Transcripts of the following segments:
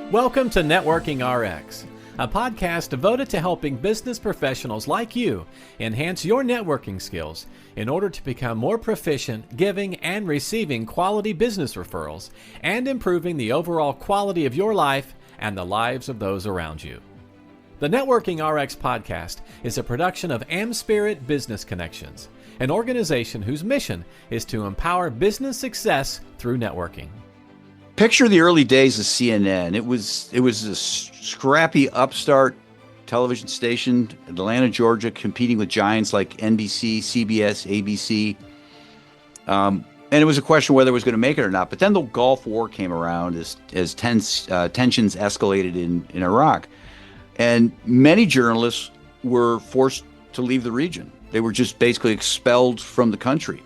Welcome to Networking RX, a podcast devoted to helping business professionals like you enhance your networking skills in order to become more proficient giving and receiving quality business referrals and improving the overall quality of your life and the lives of those around you. The Networking RX podcast is a production of AmSpirit Business Connections, an organization whose mission is to empower business success through networking. Picture the early days of CNN. It was a scrappy upstart television station in Atlanta, Georgia, competing with giants like NBC, CBS, ABC. And it was a question whether it was going to make it or not. But then the Gulf War came around as tensions escalated in Iraq. And many journalists were forced to leave the region. They were just basically expelled from the country.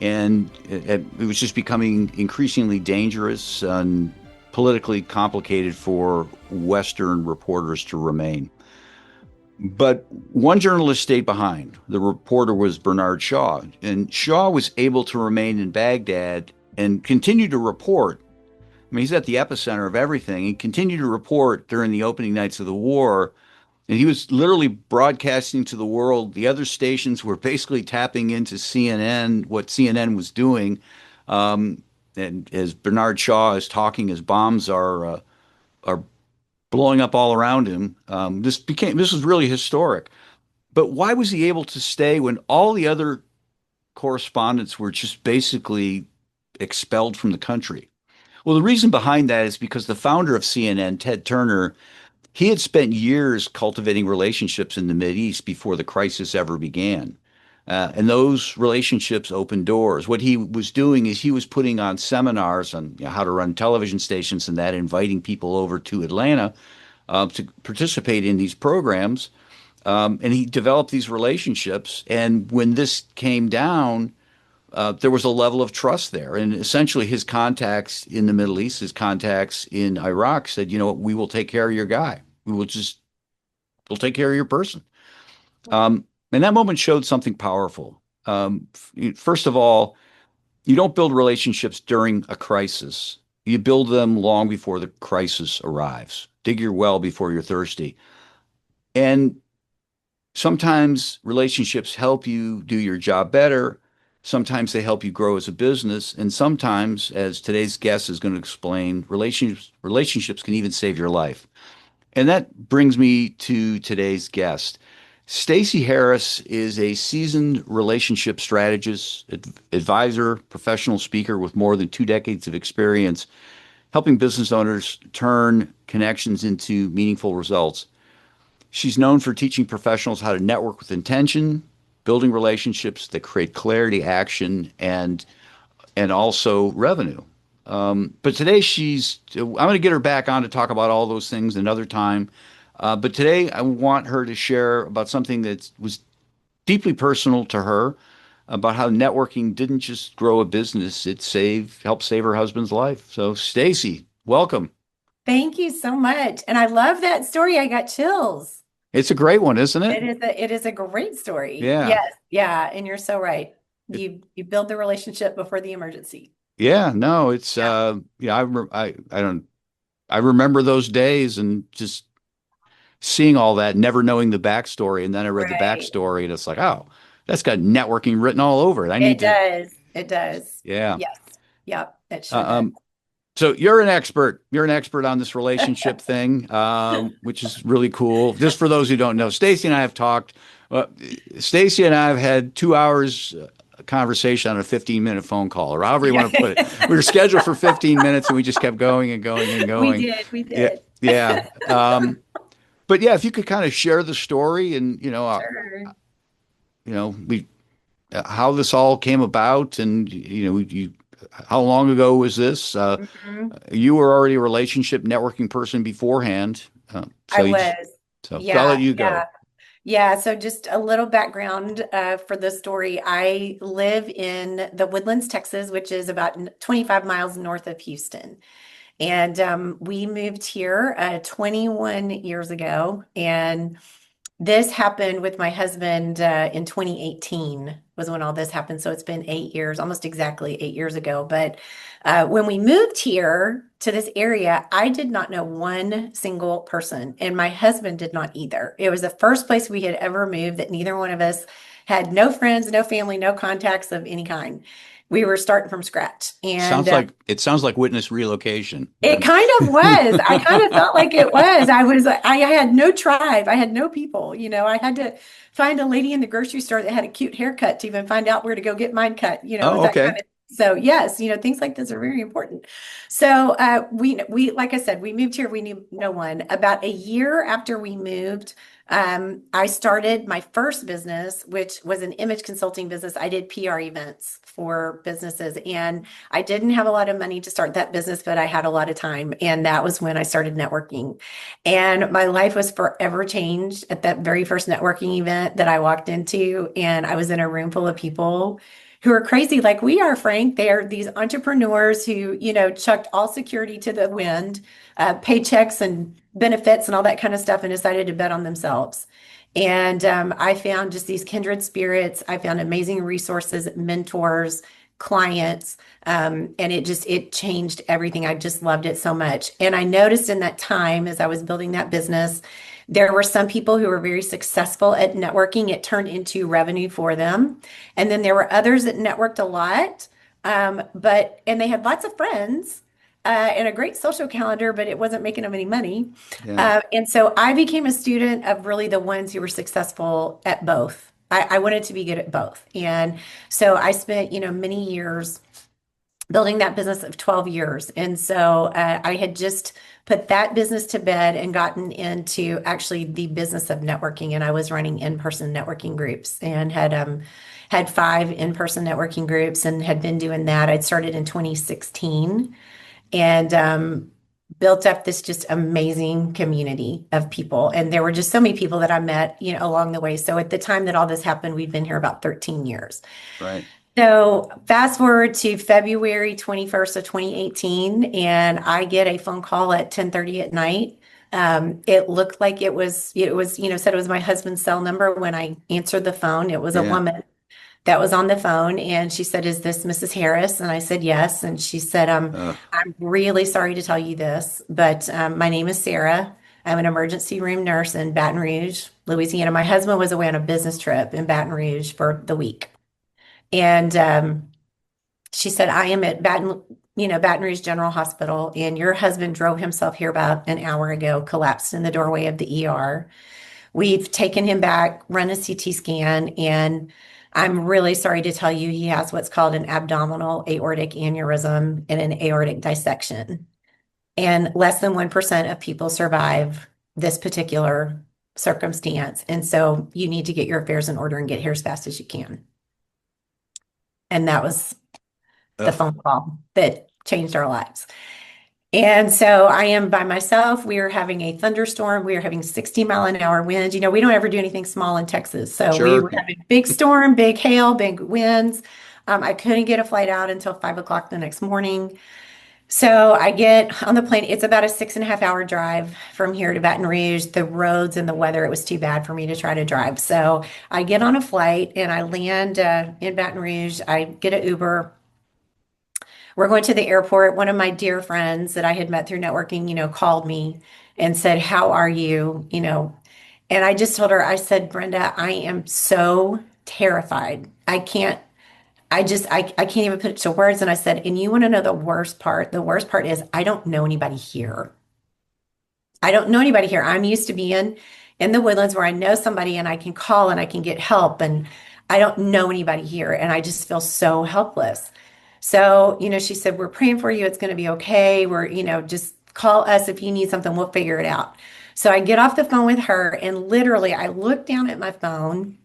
And it was just becoming increasingly dangerous and politically complicated for Western reporters to remain. But one journalist stayed behind. The reporter was Bernard Shaw. And Shaw was able to remain in Baghdad and continue to report. I mean, he's at the epicenter of everything. He continued to report during the opening nights of the war. And he was literally broadcasting to the world. The other stations were basically tapping into CNN, what CNN was doing. And as Bernard Shaw is talking, as bombs are blowing up all around him, this was really historic. But why was he able to stay when all the other correspondents were just basically expelled from the country? Well, the reason behind that is because the founder of CNN, Ted Turner, he had spent years cultivating relationships in the Mideast before the crisis ever began. And those relationships opened doors. What he was doing is he was putting on seminars on how to run television stations and that, inviting people over to Atlanta to participate in these programs. And he developed these relationships. And when this came down, there was a level of trust there. And essentially his contacts in the Middle East, his contacts in Iraq said, you know what, we will take care of your guy. We'll take care of your person. And that moment showed something powerful. First of all, you don't build relationships during a crisis. You build them long before the crisis arrives. Dig your well before you're thirsty. And sometimes relationships help you do your job better. Sometimes they help you grow as a business. And sometimes, as today's guest is going to explain, relationships can even save your life. And that brings me to today's guest. Stacey Harris is a seasoned relationship strategist, advisor, professional speaker with more than 2 decades of experience helping business owners turn connections into meaningful results. She's known for teaching professionals how to network with intention, building relationships that create clarity, action, and also revenue. But today I'm going to get her back on to talk about all those things another time. But today I want her to share about something that was deeply personal to her, about how networking didn't just grow a business, it helped save her husband's life. So Stacey, welcome. Thank you so much. And I love that story. I got chills. It's a great one, isn't it? It is a great story. Yeah. Yes. Yeah. And you're so right. You build the relationship before the emergency. Yeah, no, it's I remember those days and just seeing all that, never knowing the backstory, and then I read the backstory, and it's like, oh, that's got networking written all over it. It does. Yeah. Yes. Yep. It sure does. So you're an expert. You're an expert on this relationship thing, which is really cool. Just for those who don't know, Stacey and I have talked. Stacey and I have had 2 hours conversation on a 15-minute phone call, or however you want to put it. We were scheduled for 15 minutes, and we just kept going and going and going. We did. Yeah. But yeah, if you could kind of share the story and Sure. How this all came about, and how long ago was this? You were already a relationship networking person beforehand. I was. I'll let you go. Yeah. So just a little background for the story. I live in the Woodlands, Texas, which is about 25 miles north of Houston. And we moved here 21 years ago. And this happened with my husband in 2018. was when all this happened. So it's been 8 years, almost exactly 8 years ago. But when we moved here to this area, I did not know one single person, and my husband did not either. It was the first place we had ever moved that neither one of us had no friends, no family, no contacts of any kind. We were starting from scratch. And It sounds like witness relocation. it kind of was. I kind of felt like it was. I had no tribe. I had no people. I had to find a lady in the grocery store that had a cute haircut to even find out where to go get mine cut. Oh, That kind okay. of. So yes, things like this are very important. So we like I said, we moved here. We knew no one. About a year after we moved, I started my first business, which was an image consulting business. I did PR events for businesses, and I didn't have a lot of money to start that business, but I had a lot of time. And that was when I started networking. And my life was forever changed at that very first networking event that I walked into. And I was in a room full of people who are crazy like we are, Frank. They're these entrepreneurs who, chucked all security to the wind, paychecks and benefits and all that kind of stuff, and decided to bet on themselves. And I found just these kindred spirits. I found amazing resources, mentors, clients, and it changed everything. I just loved it so much. And I noticed in that time as I was building that business, there were some people who were very successful at networking. It turned into revenue for them. And then there were others that networked a lot, and they had lots of friends. And a great social calendar, but it wasn't making them any money. Yeah. And so I became a student of really the ones who were successful at both. I wanted to be good at both. And so I spent, many years building that business of 12 years. And so I had just put that business to bed and gotten into actually the business of networking. And I was running in-person networking groups and had 5 in-person networking groups and had been doing that. I'd started in 2016 and built up this just amazing community of people. And there were just so many people that I met, along the way. So at the time that all this happened, we'd been here about 13 years. Right. So fast forward to February 21st of 2018, and I get a phone call at 10:30 at night. It looked like said it was my husband's cell number. When I answered the phone, it was a Yeah. woman that was on the phone, and she said, "Is this Mrs. Harris?" And I said, "Yes." And she said, Uh, "I'm really sorry to tell you this, but my name is Sarah. I'm an emergency room nurse in Baton Rouge, Louisiana. My husband was away on a business trip in Baton Rouge for the week." And she said, "I am at Baton Rouge General Hospital, and your husband drove himself here about an hour ago, collapsed in the doorway of the ER. We've taken him back, run a CT scan, and I'm really sorry to tell you he has what's called an abdominal aortic aneurysm and an aortic dissection. And less than 1% of people survive this particular circumstance. And so you need to get your affairs in order and get here as fast as you can." And that was the ugh. phone call that changed our lives. And so I am by myself. We are having a thunderstorm. We are having 60-mile-an-hour winds. We don't ever do anything small in Texas. So we Sure. were having big storm, big hail, big winds. I couldn't get a flight out until 5 o'clock the next morning. So I get on the plane. It's about a 6.5-hour drive from here to Baton Rouge. The roads and the weather, it was too bad for me to try to drive. So I get on a flight and I land in Baton Rouge. I get an Uber. We're going to the airport. One of my dear friends that I had met through networking, called me and said, "How are you?" And I just told her, I said, "Brenda, I am so terrified. I can't even put it to words." And I said, "And you want to know the worst part? The worst part is I don't know anybody here. I don't know anybody here. I'm used to being in the Woodlands where I know somebody and I can call and I can get help. And I don't know anybody here. And I just feel so helpless." So, she said, "We're praying for you. It's going to be okay. Just call us if you need something. We'll figure it out." So I get off the phone with her and literally I look down at my phone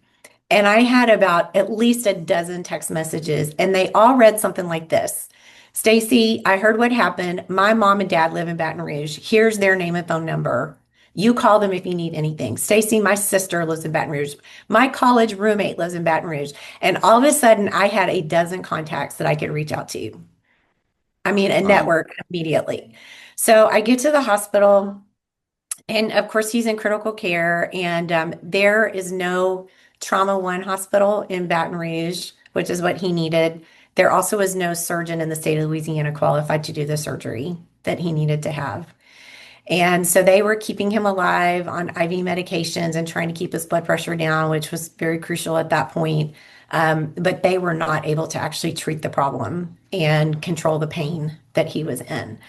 and I had about at least a dozen text messages, and they all read something like this: "Stacy, I heard what happened. My mom and dad live in Baton Rouge. Here's their name and phone number. You call them if you need anything. Stacy, my sister lives in Baton Rouge. My college roommate lives in Baton Rouge." And all of a sudden, I had a dozen contacts that I could reach out to. I mean, a Wow. network immediately. So I get to the hospital. And of course, he's in critical care, and there is no Trauma One Hospital in Baton Rouge, which is what he needed. There also was no surgeon in the state of Louisiana qualified to do the surgery that he needed to have. And so they were keeping him alive on IV medications and trying to keep his blood pressure down, which was very crucial at that point. But they were not able to actually treat the problem and control the pain that he was in.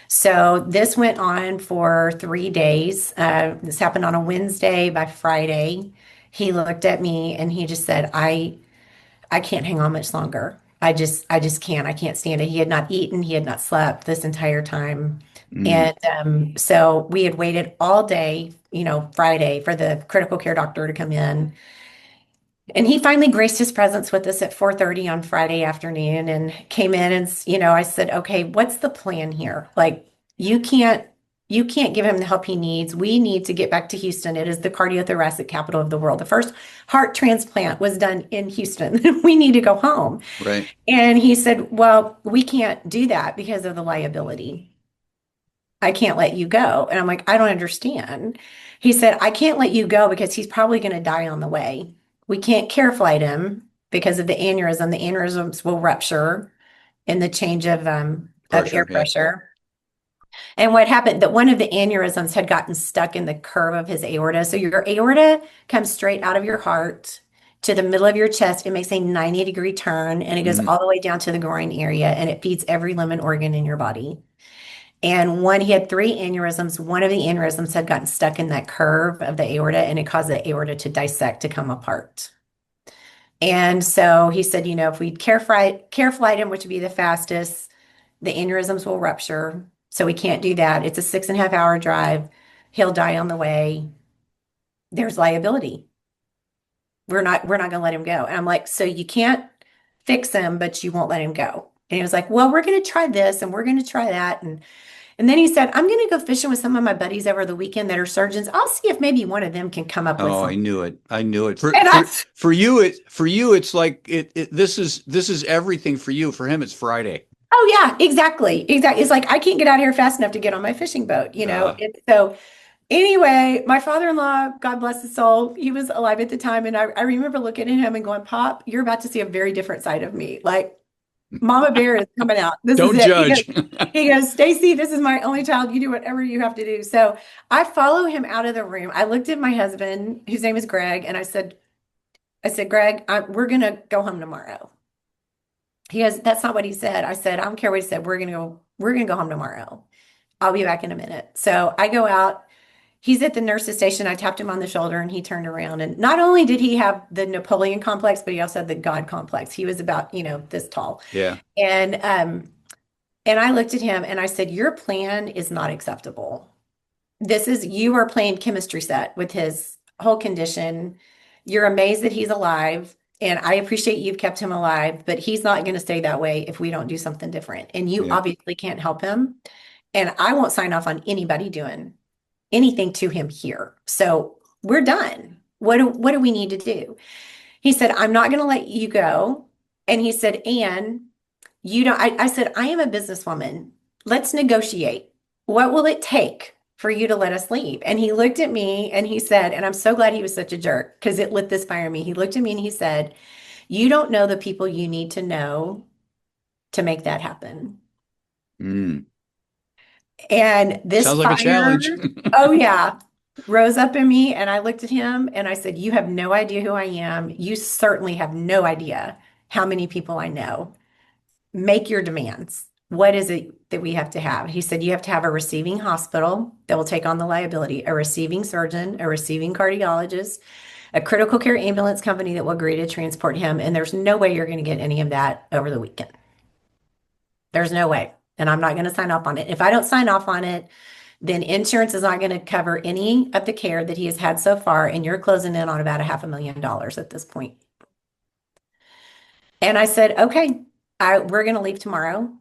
So this went on for 3 days. This happened on a Wednesday. By Friday, he looked at me and he just said, I can't hang on much longer. I just can't. I can't stand it. He had not eaten, he had not slept this entire time. Mm. And so we had waited all day, Friday for the critical care doctor to come in. And he finally graced his presence with us at 4:30 on Friday afternoon and came in and, I said, okay, what's the plan here? Like, you can't give him the help he needs. We need to get back to Houston. It is the cardiothoracic capital of the world. The first heart transplant was done in Houston. We need to go home. Right. And he said, well, we can't do that because of the liability. I can't let you go. And I'm like, I don't understand. He said, I can't let you go because he's probably going to die on the way. We can't care flight him because of the aneurysm. The aneurysms will rupture in the change of air Pressure. Yeah. pressure. And what happened that one of the aneurysms had gotten stuck in the curve of his aorta. So your aorta comes straight out of your heart to the middle of your chest. It makes a 90-degree turn and it goes all the way down to the groin area and it feeds every limb and organ in your body. And he had 3 aneurysms. One of the aneurysms had gotten stuck in that curve of the aorta and it caused the aorta to dissect, to come apart. And so he said, if we care flight him, which would be the fastest, the aneurysms will rupture. So we can't do that. It's a 6.5-hour drive. He'll die on the way. There's liability. We're not going to let him go. And I'm like, so you can't fix him, but you won't let him go. And he was like, well, we're going to try this and we're going to try that. And then he said, I'm going to go fishing with some of my buddies over the weekend that are surgeons. I'll see if maybe one of them can come up with I something. knew it. I knew it. And For you, it's like this is everything for you. For him, it's Friday. Oh yeah, exactly. It's like, I can't get out here fast enough to get on my fishing boat, So anyway, my father-in-law, God bless his soul, he was alive at the time. And I remember looking at him and going, Pop, you're about to see a very different side of me. Like, Mama Bear is coming out. This Don't is it. judge. He goes, Stacy, this is my only child. You do whatever you have to do. So I follow him out of the room. I looked at my husband, whose name is Greg, and I said, Greg, we're going to go home tomorrow. He goes, that's not what he said. I said, I don't care what he said. We're going to go home tomorrow. I'll be back in a minute. So I go out. He's at the nurse's station. I tapped him on the shoulder and he turned around. And not only did he have the Napoleon complex, but he also had the God complex. He was about, this tall. Yeah. And I looked at him and I said, your plan is not acceptable. You are playing chemistry set with his whole condition. You're amazed that he's alive. And I appreciate you've kept him alive, but he's not going to stay that way if we don't do something different. And you obviously can't help him. And I won't sign off on anybody doing anything to him here. So we're done. What do we need to do? He said, I'm not going to let you go. And he said, Ann, I said, I am a businesswoman. Let's negotiate. What will it take for you to let us leave? And he looked at me and he said, and I'm so glad he was such a jerk because it lit this fire in me. He looked at me and he said, you don't know the people you need to know to make that happen. Mm. And this sounds like a challenge. Oh yeah, rose up in me. And I looked at him and I said, you have no idea who I am. You certainly have no idea how many people I know. Make your demands. What is it that we have to have? He said, you have to have a receiving hospital that will take on the liability, a receiving surgeon, a receiving cardiologist, a critical care ambulance company that will agree to transport him. And there's no way you're going to get any of that over the weekend. There's no way. And I'm not going to sign off on it. If I don't sign off on it, then insurance is not going to cover any of the care that he has had so far. And you're closing in on about $500,000 at this point. And I said, okay, we're going to leave tomorrow.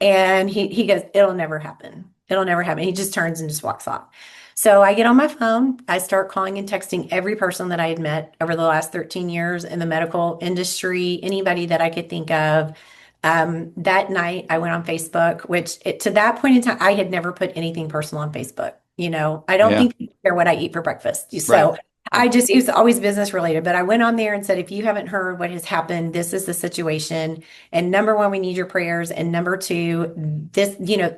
And he goes, it'll never happen. It'll never happen. He just turns and just walks off. So I get on my phone. I start calling and texting every person that I had met over the last 13 years in the medical industry, anybody that I could think of. That night I went on Facebook, which to that point in time, I had never put anything personal on Facebook. I don't think people care what I eat for breakfast. So It was always business related, but I went on there and said, if you haven't heard what has happened, this is the situation. And number one, we need your prayers. And number two,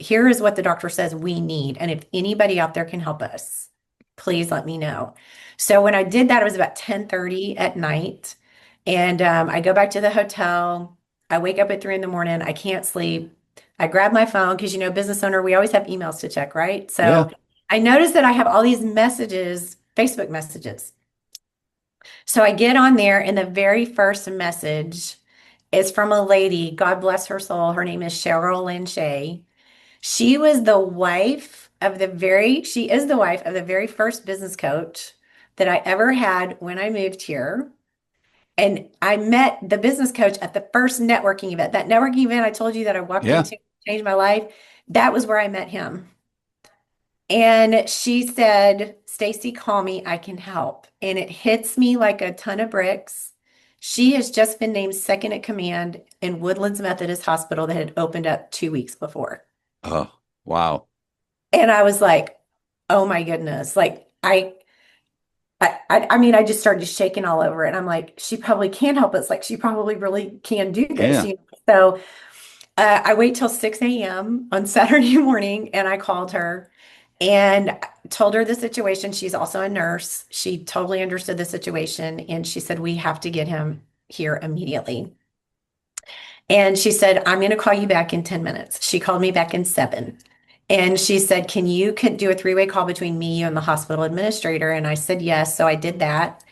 here is what the doctor says we need. And if anybody out there can help us, please let me know. So when I did that, it was about 10:30 at night. And I go back to the hotel. I wake up at 3 in the morning. I can't sleep. I grab my phone because, business owner, we always have emails to check, right? Yeah. So I noticed that I have all these messages, Facebook messages. So I get on there, and the very first message is from a lady, God bless her soul. Her name is Cheryl Lynn Shea. She is the wife of the very first business coach that I ever had when I moved here. And I met the business coach at the first networking event. That networking event I told you that I walked Yeah. into, changed my life. That was where I met him. And she said, Stacy, call me, I can help. And it hits me like a ton of bricks. She has just been named second at command in Woodlands Methodist Hospital that had opened up 2 weeks before. Oh, wow. And I was like, oh my goodness. Like I mean, I just started shaking all over it. I'm like, she probably can help us. Like she probably really can do this. Yeah. So I wait till 6 a.m. on Saturday morning and I called her and told her the situation. She's also a nurse. She totally understood the situation. And she said, we have to get him here immediately. And she said, I'm going to call you back in 10 minutes. She called me back in 7. And she said, can you do a three-way call between me, you, and the hospital administrator? And I said, yes. So I did that.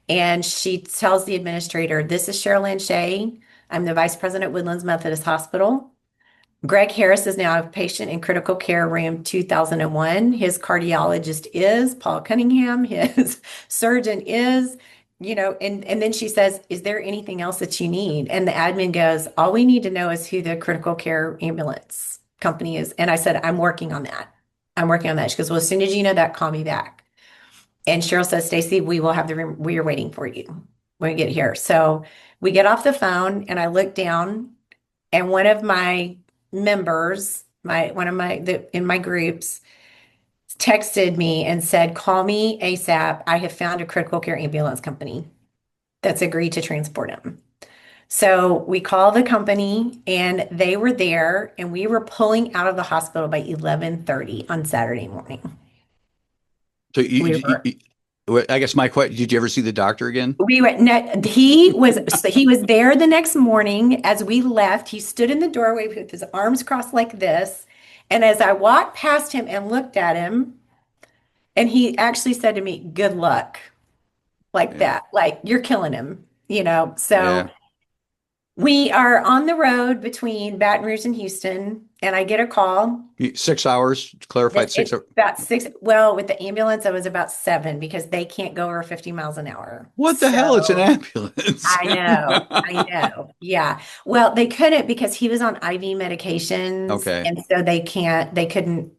And she tells the administrator, this is Sherilyn Shea. I'm the vice president at Woodlands Methodist Hospital. Greg Harris is now a patient in critical care room 2001. His cardiologist is Paul Cunningham. His surgeon is, and then she says, is there anything else that you need? And the admin goes, all we need to know is who the critical care ambulance company is. And I said, I'm working on that. I'm working on that. She goes, well, as soon as you know that, call me back. And Cheryl says, Stacy, we will have the room. We are waiting for you when we get here. So we get off the phone and I look down and one of my members, in my groups, texted me and said, call me ASAP. I have found a critical care ambulance company that's agreed to transport him. So we called the company and they were there and we were pulling out of the hospital by 11:30 on Saturday morning. So We were I guess my question, did you ever see the doctor again? We went, no, he was there the next morning as we left. He stood in the doorway with his arms crossed like this. And as I walked past him and looked at him, and he actually said to me, good luck, like Yeah. that, like you're killing him. So Yeah. we are on the road between Baton Rouge and Houston, and I get a call. 6 hours, clarified It's 6 hours. about 6. Well, with the ambulance, it was about 7 because they can't go over 50 miles an hour. What the hell? It's an So ambulance. I know, I know. Yeah. Well, they couldn't because he was on IV medications, Okay. and so they couldn't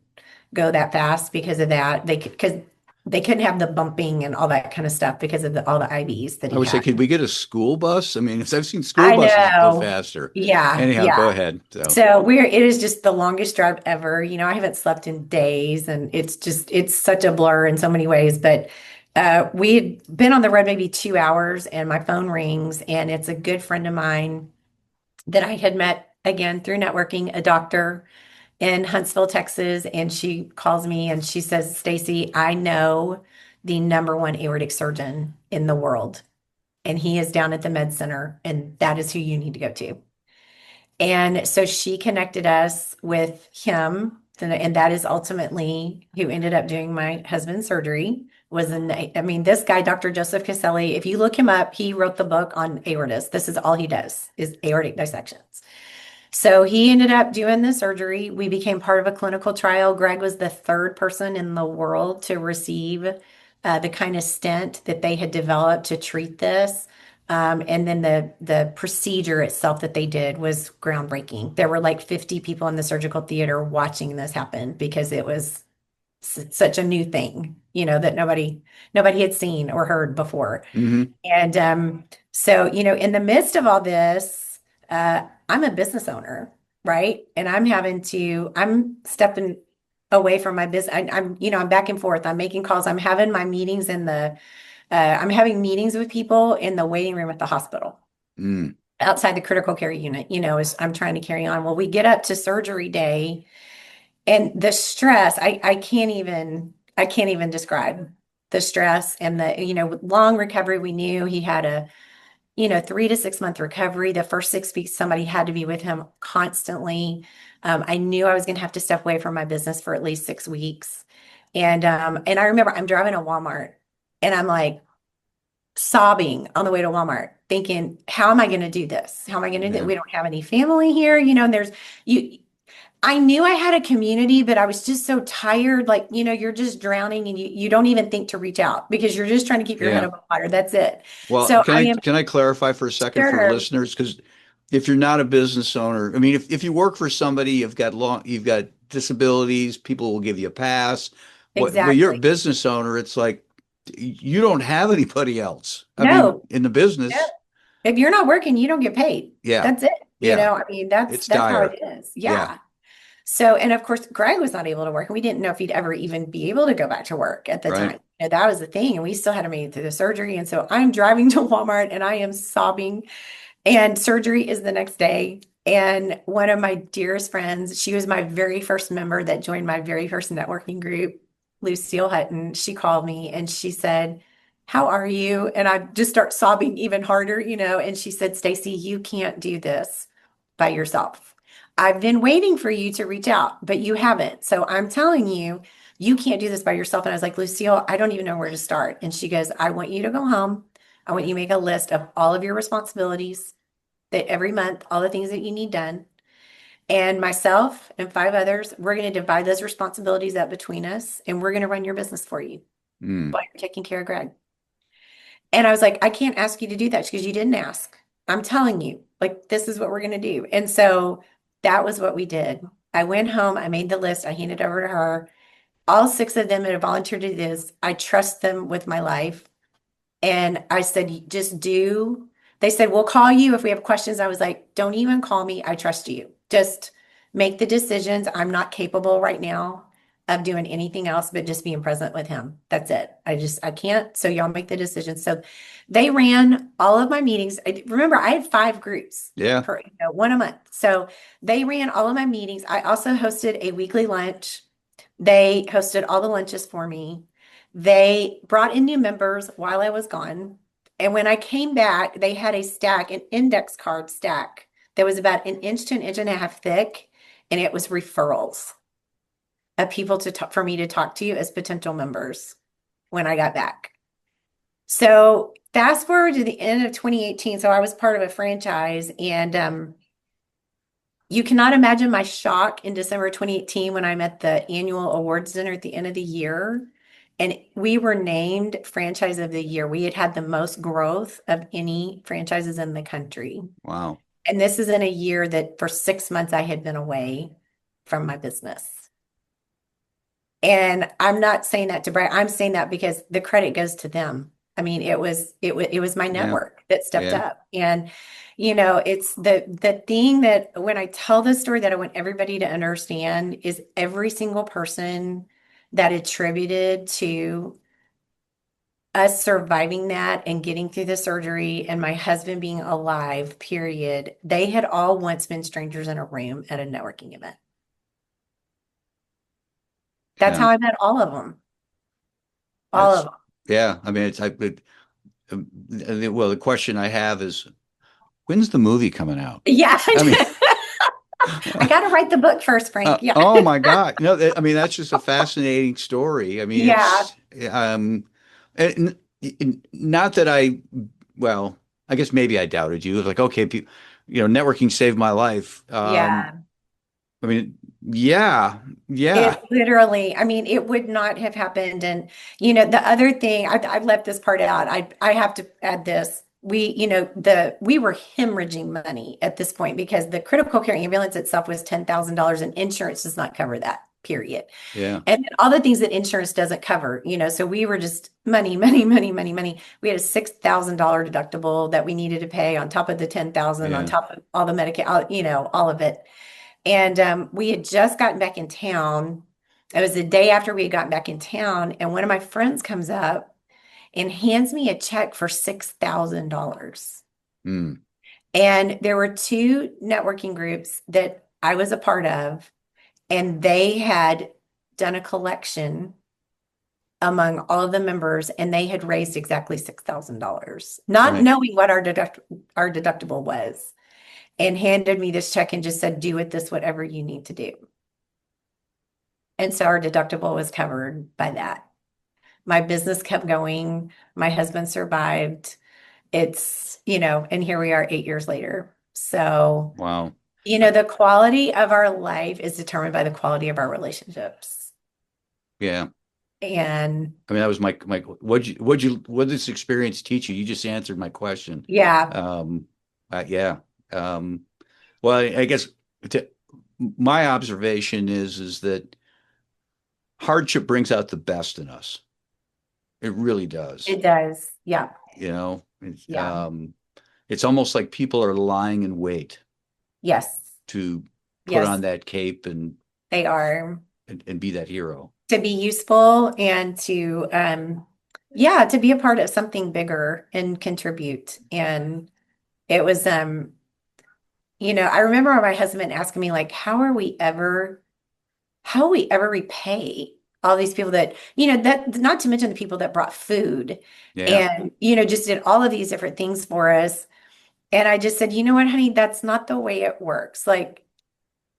go that fast because of that. Because they couldn't have the bumping and all that kind of stuff because of all the IVs that I he would say, had. could we get a school bus? I mean, 'cause I've seen school I buses go know. faster. Yeah, Anyhow, go yeah. ahead. So, So it is just the longest drive ever. I haven't slept in days and it's such a blur in so many ways. But we had been on the road maybe 2 hours and my phone rings and it's a good friend of mine that I had met again through networking, a doctor in Huntsville, Texas. And she calls me and she says, Stacy, I know the number one aortic surgeon in the world. And he is down at the med center and that is who you need to go to. And so she connected us with him, and that is ultimately who ended up doing my husband's surgery. This guy, Dr. Joseph Caselli, if you look him up, he wrote the book on aortis. This is all he does is aortic dissections. So he ended up doing the surgery. We became part of a clinical trial. Greg was the third person in the world to receive the kind of stent that they had developed to treat this. And then the procedure itself that they did was groundbreaking. There were like 50 people in the surgical theater watching this happen because it was such a new thing, that nobody had seen or heard before. mhm. And so, in the midst of all this, I'm a business owner, right? And I'm stepping away from my business. I'm back and forth. I'm making calls. I'm having my meetings in the I'm having meetings with people in the waiting room at the hospital Mm. outside the critical care unit, as I'm trying to carry on. Well, we get up to surgery day and the stress, I can't even describe the stress and the, long recovery. We knew he had a 3 to 6 month recovery. The first 6 weeks, somebody had to be with him constantly. I knew I was going to have to step away from my business for at least 6 weeks. And I remember I'm driving to Walmart and I'm like sobbing on the way to Walmart, thinking, how am I going to do this? How am I going to do it? Yeah. We don't have any family here, and you, I knew I had a community, but I was just so tired. Like, you're just drowning and you don't even think to reach out because you're just trying to keep your head Yeah. above water. That's it. Well, So can I I am can I clarify for a second for sure. listeners? Because if you're not a business owner, I mean, if you work for somebody, you've got disabilities, people will give you a pass. But you're a Exactly. business owner, it's like you don't have anybody else. I mean, No, in the no. business, If you're not working, you don't get paid. yeah, That's it. yeah, I mean, that's it's that's how it dire. is. Yeah, Yeah. So, and of course, Greg was not able to work, and we didn't know if he'd ever even be able to go back to work at the right. time. That was the thing, and we still had to make it through the surgery. And so I'm driving to Walmart, and I am sobbing. And surgery is the next day. And one of my dearest friends, she was my very first member that joined my very first networking group, Lucille Hutton. She called me and she said, "How are you?" And I just start sobbing even harder, and she said, "Stacy, you can't do this by yourself. I've been waiting for you to reach out, but you haven't. So I'm telling you, you can't do this by yourself." And I was like, "Lucille, I don't even know where to start." And she goes, "I want you to go home. I want you to make a list of all of your responsibilities that every month, all the things that you need done. And myself and 5 others, we're going to divide those responsibilities up between us and we're going to run your business for you Mm, while you're taking care of Greg." And I was like, "I can't ask you to do that because you didn't ask. I'm telling you, like, this is what we're going to do." And so that was what we did. I went home, I made the list, I handed it over to her. All 6 of them had volunteered to do this. I trust them with my life. And I said, "Just do." They said, "We'll call you if we have questions." I was like, "Don't even call me. I trust you. Just make the decisions. I'm not capable right now of doing anything else but just being present with him. That's it. I can't. So y'all make the decisions." So they ran all of my meetings. Remember, I had 5 groups yeah. per, one a month. So they ran all of my meetings. I also hosted a weekly lunch. They hosted all the lunches for me. They brought in new members while I was gone. And when I came back, they had a stack, an index card stack that was about an inch to an inch and a half thick. And it was referrals of people to talk, for me to talk to as potential members when I got back. So fast forward to the end of 2018. So I was part of a franchise, and you cannot imagine my shock in December 2018 when I'm at the annual awards dinner at the end of the year. And we were named Franchise of the Year. We had had the most growth of any franchises in the country. Wow. And this is in a year that for 6 months I had been away from my business. And I'm not saying that to brag. I'm saying that because the credit goes to them. I mean, it was my Yeah, network that stepped yeah. up. And it's the thing that when I tell this story that I want everybody to understand is every single person that attributed to us surviving that and getting through the surgery and my husband being alive, period, they had all once been strangers in a room at a networking event. That's Yeah. how I met all of them. All of That's them. yeah. I mean, well, the question I have is, when's the movie coming out? Yeah. I mean, I got to write the book first, Frank. Yeah. oh my God. No, I mean, that's just a fascinating story. I mean, Yeah. and, not that well, I guess maybe I doubted you. It was like, okay, networking saved my life. Yeah. I mean, yeah, yeah, It literally, I mean, it would not have happened. And, the other thing, I've left this part out. I have to add this. We were hemorrhaging money at this point because the critical care ambulance itself was $10,000 and insurance does not cover that, period. yeah, And then all the things that insurance doesn't cover, so we were just money, money, money, money, money. We had a $6,000 deductible that we needed to pay on top of the 10,000, on yeah. top of all the Medicaid, all of it. And we had just gotten back in town. It was the day after we had gotten back in town, and one of my friends comes up and hands me a check for $6,000. Mm. And there were two networking groups that I was a part of, and they had done a collection among all of the members, and they had raised exactly $6,000, not Right. knowing what our deductible was, and handed me this check and just said, do with this whatever you need to do. And so our deductible was covered by that. My business kept going. My husband survived. And here we are 8 years later. So, Wow. I, the quality of our life is determined by the quality of our relationships. yeah. And I mean, that was my what did this experience teach you? You just answered my question. yeah, Um, yeah. Um, well, I guess to, my observation is that hardship brings out the best in us. It really does. it does. Yeah. You know, Yeah. it's almost like people are lying in wait Yes. to put Yes, on that cape they are. and be that hero. To be useful and to be a part of something bigger and contribute. And it was, I remember my husband asking me, like, how will we ever repay all these people that, that not to mention the people that brought food Yeah. and, just did all of these different things for us. And I just said, you know what, honey, that's not the way it works. Like,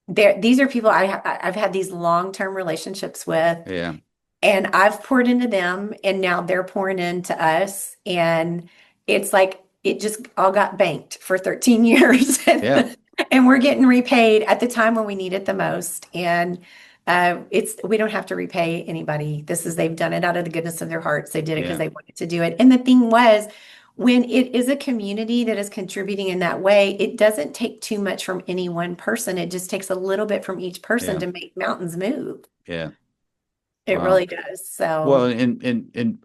these are people I've had these long-term relationships with, Yeah. and I've poured into them, and now they're pouring into us. And it's like it just all got banked for 13 years. Yeah. And we're getting repaid at the time when we need it the most. And we don't have to repay anybody. They've done it out of the goodness of their hearts. They did it because Yeah. they wanted to do it. And the thing was, when it is a community that is contributing in that way, it doesn't take too much from any one person. It just takes a little bit from each person Yeah. to make mountains move. Yeah. It Wow. really does. Well, So and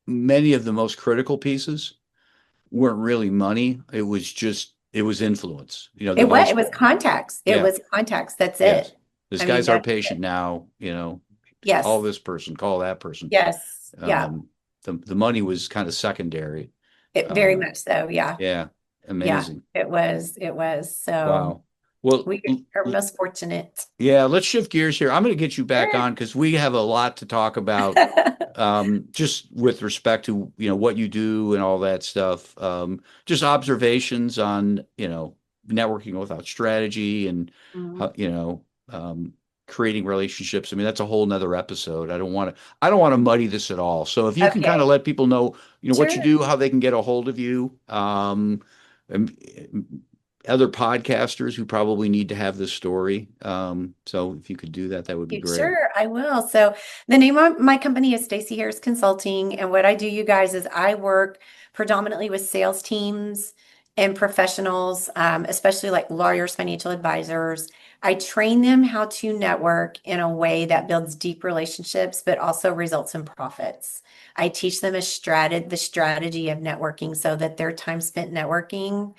many of the most critical pieces weren't really money. It was influence. it was contacts. It Yeah, was contacts. That's yes. it. This I mean, guy's our that's patient it. now, call Yes. this person, call that person. Yes. Yeah. Um, the money was kind of secondary. It very Uh, much so. Yeah. yeah, Yeah. amazing. It was. It was. So Wow. Well, we are most fortunate. yeah, let's shift gears here. I'm going to get you back Sure. on because we have a lot to talk about, just with respect to, what you do and all that stuff. Just observations on, networking without strategy and, Mhm. how, creating relationships. I mean, that's a whole nother episode. I don't want to muddy this at all. So if you can kind of Okay. let people know, what you Sure. do, how they can get a hold of you, and other podcasters who probably need to have this story. So if you could do that, that would be great. Sure, I will. So the name of my company is Stacey Harris Consulting, and what I do, you guys, is I work predominantly with sales teams and professionals, especially like lawyers, financial advisors. I train them how to network in a way that builds deep relationships, but also results in profits. I teach them the strategy of networking so that their time spent networking,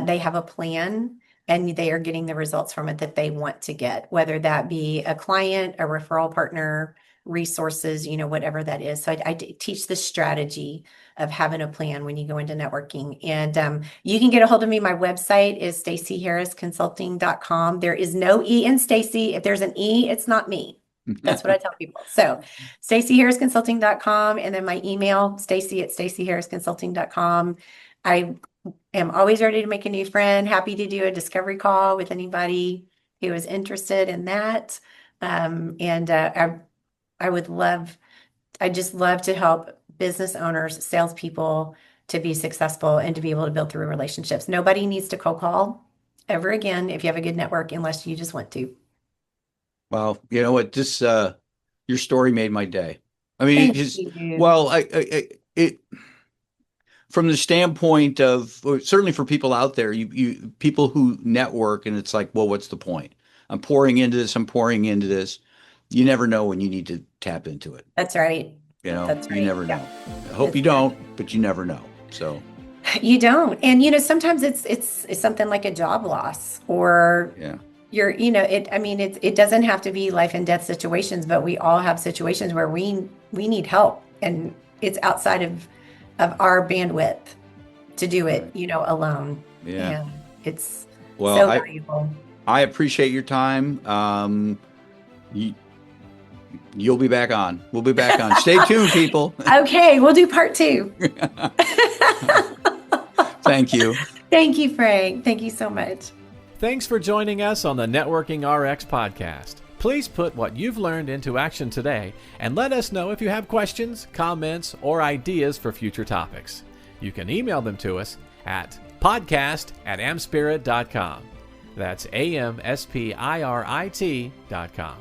they have a plan and they are getting the results from it that they want to get, whether that be a client, a referral partner, resources, whatever that is. So I teach the strategy of having a plan when you go into networking. And you can get a hold of me. My website is staceyharrisconsulting.com. There is no E in Stacey. If there's an E, it's not me. That's what I tell people. So staceyharrisconsulting.com, and then my email, stacey@staceyharrisconsulting.com. I am always ready to make a new friend, happy to do a discovery call with anybody who is interested in that. And I would I just love to help business owners, salespeople to be successful and to be able to build through relationships. Nobody needs to cold call ever again if you have a good network, unless you just want to. Well, you know what? Your story made my day. I mean, Thank his, you. well, it, from the standpoint of, or certainly for people out there, people who network and it's like, well, what's the point? I'm pouring into this. I'm pouring into this. You never know when you need to tap into it. That's right. That's You right. never Yeah. know. I hope It's you don't, but you never know. So, You don't. And sometimes it's something like a job loss, or yeah, it doesn't have to be life and death situations, but we all have situations where we need help. And it's outside of our bandwidth to do it, alone. Yeah. And it's Well, so valuable. I appreciate your time. You'll be back on. We'll be back on. Stay tuned, people. Okay, we'll do part 2. Thank you. Thank you, Frank. Thank you so much. Thanks for joining us on the Networking RX podcast. Please put what you've learned into action today and let us know if you have questions, comments, or ideas for future topics. You can email them to us at podcast@amspirit.com. That's AmSpirit.com.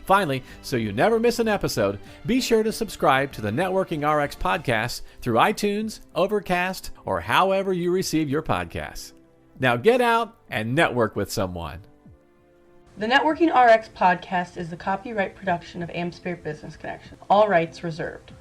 Finally, so you never miss an episode, be sure to subscribe to the Networking RX podcast through iTunes, Overcast, or however you receive your podcasts. Now get out and network with someone. The Networking RX podcast is the copyright production of AmSpirit Business Connections. All rights reserved.